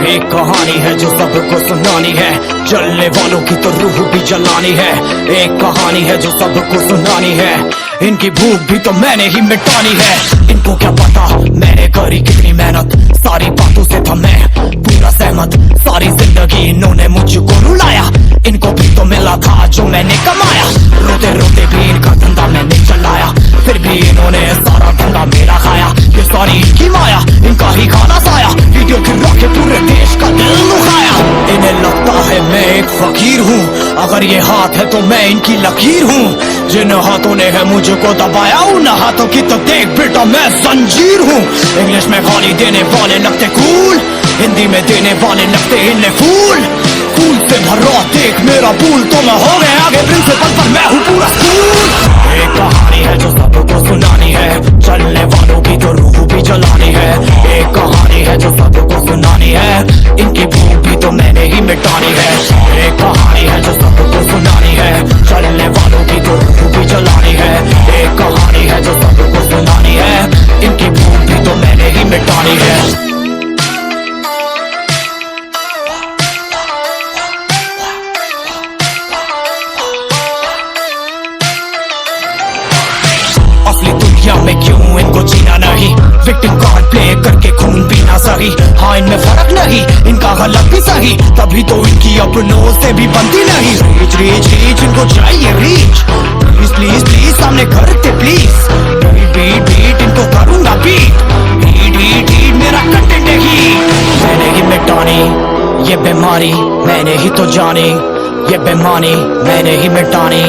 एक कहानी है जो सबको सुनानी है, जलने वालों की तो रूह भी जलानी है। एक कहानी है जो सबको सुनानी है, इनकी भूख भी तो मैंने ही मिटानी है। इनको क्या पता मैंने करी कितनी मेहनत, सारी बातों से था मैं पूरा सहमत। सारी जिंदगी इन्होंने मुझको रुलाया, इनको भी तो मिला था जो मैंने कमाया। रोते रोते भी इनका धंधा मैंने चलाया, फिर भी इन्होंने सारा धंधा मेरा खाया। ये सारी इनकी माया, इनका ही खाना साया, वीडियो गिरा के पूरे देश का दिल दुखाया। इन्हें लगता है मैं एक फकीर हूँ, अगर ये हाथ है तो मैं इनकी लकीर हूँ। जिन हाथों ने है मुझको दबाया, उन हाथों की तो देख बेटा मैं जंजीर हूँ। इंग्लिश में गाली देने वाले लगते कूल, हिंदी में देने वाले लगते इन्हें फूल। फूल से भरा देख मेरा फूल, तो मैं हो गया आगे प्रिंसिपल पर मैं हूँ पूरा स्कूल। एक कहानी है जो सबको सुनानी है, चलने वालों की तो रूह भी जलानी है। एक कहानी है जो सबको सुनानी है, इनकी भूख भी तो मैंने ही मिटानी है। एक कहानी है जो सबको सुनानी है, चलने वालों की तो रूह भी जलानी है। एक कहानी है जो सबको सुनानी है, इनकी भूख भी तो मैंने ही मिटानी है। असली दुनिया में क्यों इनको जीना नहीं, विक्टिम कार्ड प्ले करके खून पीना सही। हाँ इनमें फर्क नहीं, इनका गलत भी सही, तभी तो इनकी अपनों से भी बनती नहीं। रीच रीच रीच इनको चाहिए रीच, प्लीज प्लीज प्लीज सामने करते प्लीज। बीट बीट बीट इनको करूंगा बीट, बीट बीट बीट मेरा कंटेंट ही। मैंने ही मिटानी ये बीमारी, मैंने ही तो जानी ये बेमानी, मैंने ही मिटानी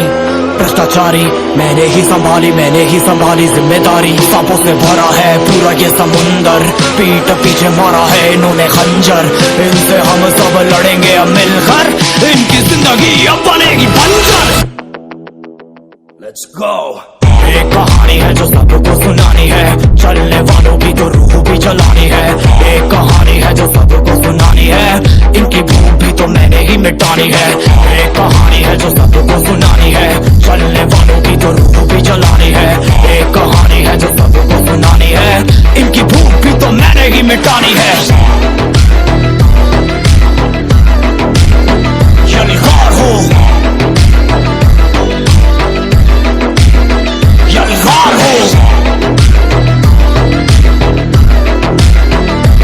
भ्रष्टाचारी। मैंने ही संभाली जिम्मेदारी। सांपों से भरा है पूरा ये समुंदर, पीठ पीछे मारा है इन्होंने खंजर। इनसे हम सब लड़ेंगे अब मिलकर, इनकी जिंदगी अब बनेगी बंजर। Let's go। एक कहानी है जो सबको सुनानी है, चलने वालों की तो रूह भी जलानी है। एक कहानी है जो सबको सुनानी है, इनकी भूख भी तो मैंने ही मिटानी है। एक कहानी है जो सबको सुनानी है, चलने वालों की तो रूह भी जलानी है। एक कहानी है जो सबको सुनानी है, इनकी भूख भी तो मैंने ही मिटानी है। यलगार हो यलगार हो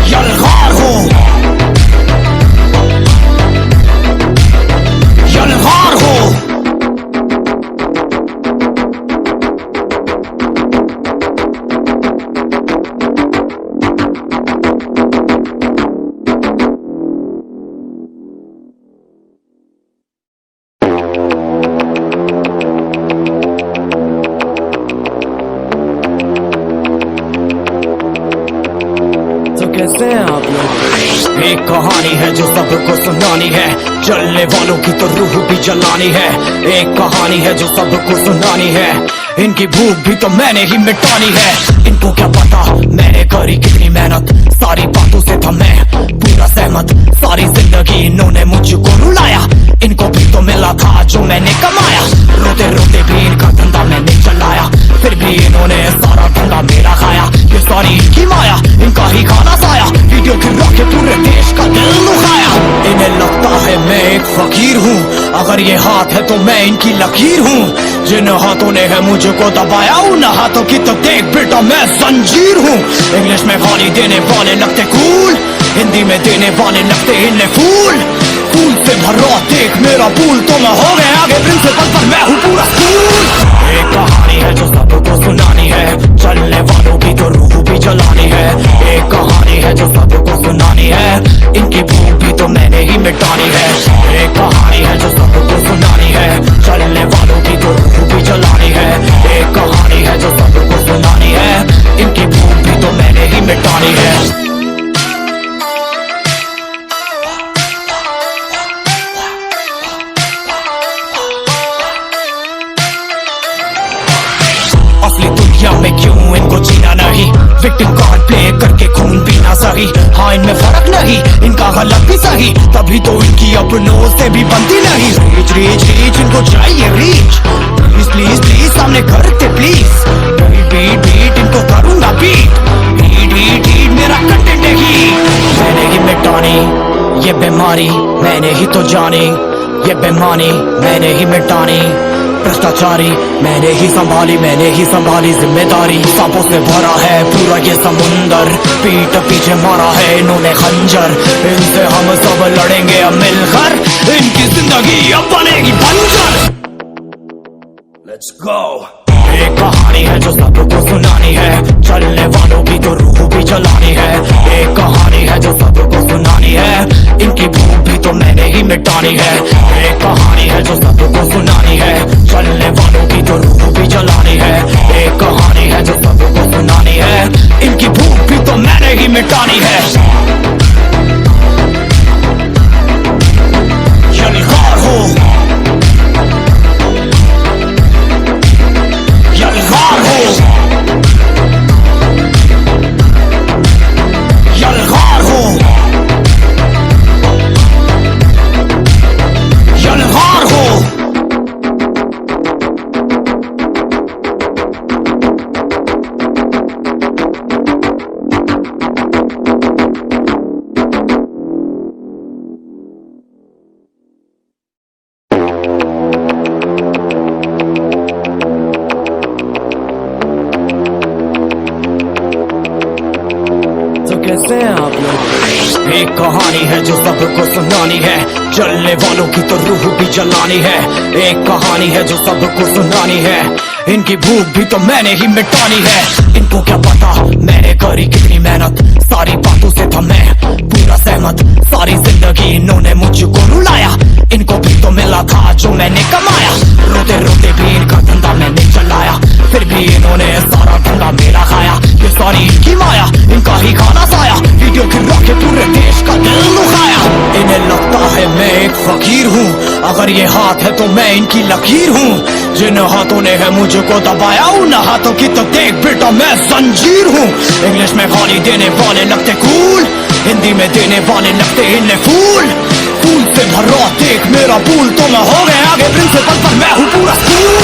यलगार हो यलगार हो। कैसे हैं आप लोग? एक कहानी है जो सबको सुनानी है, जलने वालों की तो रूह भी जलानी है। एक कहानी है जो सबको सुनानी है, इनकी भूख भी तो मैंने ही मिटानी है। इनको क्या पता मैंने करी कितनी मेहनत, सारी बातों से था मैं पूरा सहमत। सारी जिंदगी इन्होंने मुझको रुलाया, इनको भी तो मिला था जो मैंने कमाया। रोते रोते भी इनका धंधा मैंने चलाया, फिर भी इन्होंने सारा धंधा मेरा खाया। ये सारी इनकी माया, इनका ही खाना साया, वीडियो गिरा के पूरे देश का दिल दुखाया। इन्हें लगता है मैं एक फकीर हूँ, अगर ये हाथ है तो मैं इनकी लकीर हूँ। जिन हाथों ने है मुझको दबाया, उन हाथों की तो देख बेटा मैं जंजीर हूँ। इंग्लिश में गाली देने वाले लगते कूल, हिंदी में देने वाले लगते इन्हें फूल। फूल से भरा देख मेरा फूल, तो मैं हो गया आगे प्रिंसिपल पर मैं हूँ पूरा स्कूल। एक कहानी है जो सबको सुनानी है, चलने वालों की तो रूह भी जलानी है। एक कहानी है जो सबको सुनानी है, इनकी भूख भी तो मैंने ही मिटानी है। एक कहानी है जो सबको सुनानी है, चलने वालों की तो रूह भी जलानी है। एक कहानी है जो सबको सुनानी है, इनकी भूख भी तो मैंने ही मिटानी है। असली दुनिया में क्यों इनको जीना नहीं, विक्टिम कार्ड प्ले करके खून पीना सही। हाँ इनमें फर्क नहीं, इनका गलत भी सही, तभी तो इनकी अपनों से भी बनती नहीं। रीच रीच रीच इनको चाहिए रीच, प्लीज प्लीज प्लीज सामने करते प्लीज। बीट बीट बीट इनको करूंगा बीट, बीट बीट बीट मेरा कंटेंट ही। मैंने ही मिटानी ये बीमारी मैंने ही तो जानी, ये बेमानी मैंने ही मिटानी, भ्रष्टाचारी मैंने ही संभाली जिम्मेदारी। सांपों से भरा है पूरा ये समुंदर, पीठ पीछे मारा है इन्होंने खंजर, इनसे हम सब लड़ेंगे अब मिलकर, इनकी जिंदगी अब बनेगी बंजर। Let's go। एक कहानी है जो सबको सुनानी है, चलने वालों की तो रूह भी जलानी है। एक कहानी है जो सबको सुनानी है, इनकी भूख भी तो मैंने ही मिटानी है। एक कहानी है जो सबको सुनानी है, चलने वालों की तो रूह भी जलानी है। एक कहानी है जो सबको सुनानी है, इनकी भूख भी तो मैंने ही मिटानी है। यलगार हो, यलगार हो, यलगार हो, यलगार हो। कैसे हैं आप लोग? एक कहानी है जो सबको सुनानी है, चलने वालों की तो रूह भी जलानी है। एक कहानी है जो सबको सुनानी है, इनकी भूख भी तो मैंने ही मिटानी है। इनको क्या पता मैंने करी कितनी मेहनत, सारी बातों से था मैं पूरा सहमत। सारी जिंदगी इन्होंने मुझको रुलाया, इनको भी तो मिला था जो मैंने कमाया। रोते रोते भी इनका धंधा मैंने चलाया, फिर भी इन्होंने सारा धंधा मेरा खाया। ये सारी इनकी माया, इनका ही खाना साया, वीडियो गिरा के पूरे देश का दिल दुखाया। इन्हें लगता है मैं एक फकीर हूँ, अगर ये हाथ है तो मैं इनकी लकीर हूँ। जिन हाथों ने है मुझको दबाया, उन हाथों की तो देख बेटा मैं जंजीर हूँ। इंग्लिश में गाली देने वाले लगते कूल, हिंदी में देने वाले लगते इन्हें फूल। फूल से भरा देख मेरा फूल, तो मैं हो गया आगे प्रिंसिपल पर मैं हूँ पूरा स्कूल।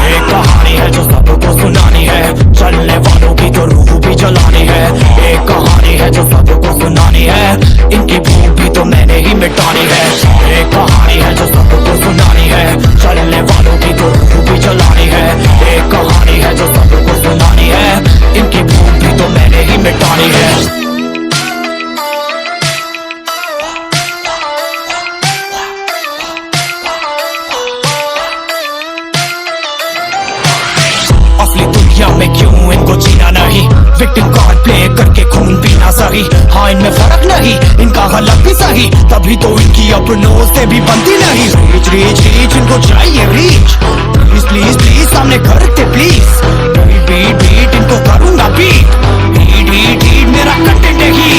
एक कहानी है जो सबको सुनानी है, चलने वालों की तो रूह भी जलानी है। एक कहानी है जो सबको सुनानी है, इनकी भूख भी तो मैंने ही मिटानी है। एक कहानी है जो सबको सुनानी है, चलने वालों की तो रूह भी जलानी है। एक कहानी है जो सबको सुनानी है, इनकी भूख भी तो मैंने ही मिटानी है। असली दुनिया में क्यों इनको जीना नहीं, विक्टिम कार्ड प्ले करके खून पीना सही। हाँ इनमें फर्क नहीं, इनका गलत भी सही, तभी तो इनकी अपनों से भी बनती नहीं। रीच रीच रीच इनको चाहिए रीच, प्लीज प्लीज प्लीज सामने करते प्लीज। बीट बीट बीट इनको करूंगा बीट, बीट बीट बीट मेरा कंटेंट ही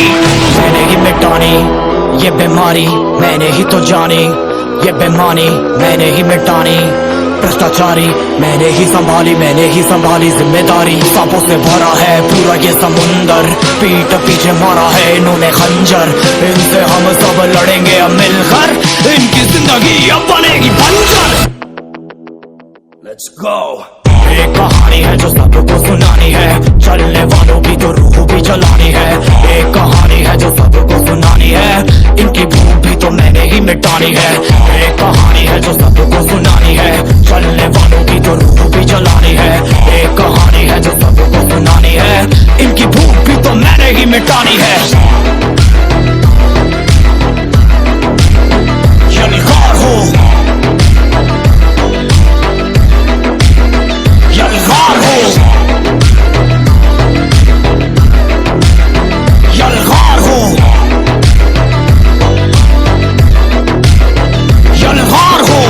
मैंने ही मिटानी। ये बीमारी मैंने ही तो जानी, ये बेमानी मैंने ही मिटानी। भ्रष्टाचारी मैंने ही संभाली जिम्मेदारी। सांपों से भरा है पूरा ये समुंदर, पीठ पीछे मारा है इन्होंने खंजर, इनसे हम सब लड़ेंगे अब मिलकर, इनकी जिंदगी अब बनेगी बंजर। Let's go। एक कहानी है जो सबको सुनानी है, चलने वालों की तो रूह भी जलानी है। एक कहानी है जो सबको सुनानी है, इनकी भूख भी तो मैंने ही मिटानी है। एक कहानी है जो सबको सुनानी है, चलने वालों की तो रूह भी जलानी है। एक कहानी है जो सबको सुनानी है, इनकी भूख भी तो मैंने ही मिटानी है। यलगार हो, यलगार हो, यलगार हो, यलगार हो।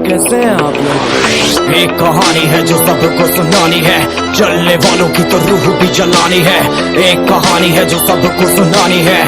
कैसे हैं आप लोग? एक कहानी है जो सबको सुनानी है, चलने वालों की तो रूह भी जलानी है। एक कहानी है जो सबको सुनानी है,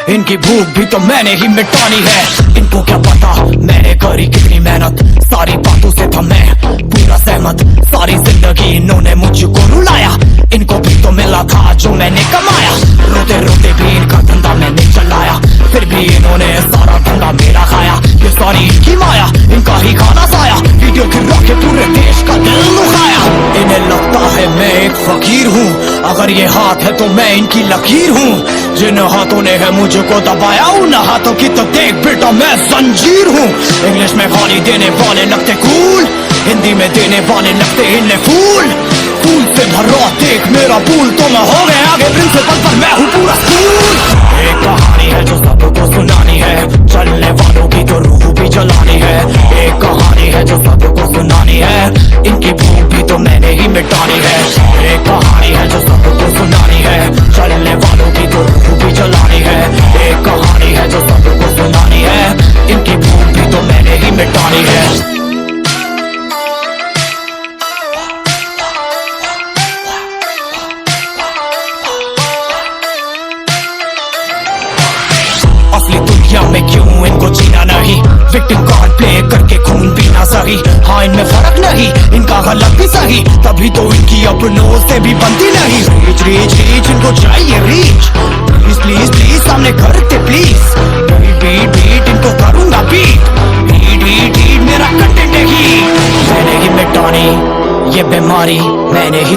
इनकी भूख भी तो मैंने ही मिटानी है। इनको क्या पता मैंने करी कितनी मेहनत, सारी बातों से था मैं पूरा सहमत। सारी जिंदगी जिंदगी इन्होंने मुझको रुलाया, इनको भी तो मिला था जो मैंने कमाया। रोते रोते भी इनका धंधा मैंने चलाया, फिर भी इन्होंने सारा धंधा मेरा खाया। ये सारी इनकी माया, इनका ही खाना साया, वीडियो गिरा के पूरे देश का दिल दुखाया। इन्हें लगता है मैं एक फकीर हूँ, अगर ये हाथ है तो मैं इनकी लकीर हूँ। जिन हाथों ने है मुझको दबाया, उन हाथों की तो देख बेटा मैं जंजीर हूँ। इंग्लिश में गाली देने वाले लगते कूल, हिंदी में देने वाले लगते इन्हें फूल। फूल से भरा देख मेरा फूल, तो मैं हो गया आगे प्रिंसिपल पर मैं हूँ पूरा स्कूल। एक कहानी है जो सबको सुनानी है, चलने वालों की तो रूह भी जलानी है। एक कहानी है जो सबको सुनानी है, इनकी भूख भी तो मैंने ही मिटानी है। एक कहानी है जो सबको सुनानी है, चलने वालों की तो रूह भी जलानी है। एक कहानी है जो सबको सुनानी है, इनकी भूख भी तो मैंने ही मिटानी है। असली दुनिया में क्यों इनको जीना नहीं, विक्टिम कार्ड प्ले करके खून पीना सही। हाँ इनमें फर्क नहीं, इनका गलत भी सही, तभी तो इनकी अपनों से भी बनती नहीं। रीच रीच रीच इनको चाहिए रीच, प्लीज प्लीज प्लीज सामने करते प्लीज। बीट बीट बीट इनको करूंगा बीट, बीट बीट बीट मेरा कंटेंट है ही। मैंने ही मिटानी ये बीमारी, मैंने ही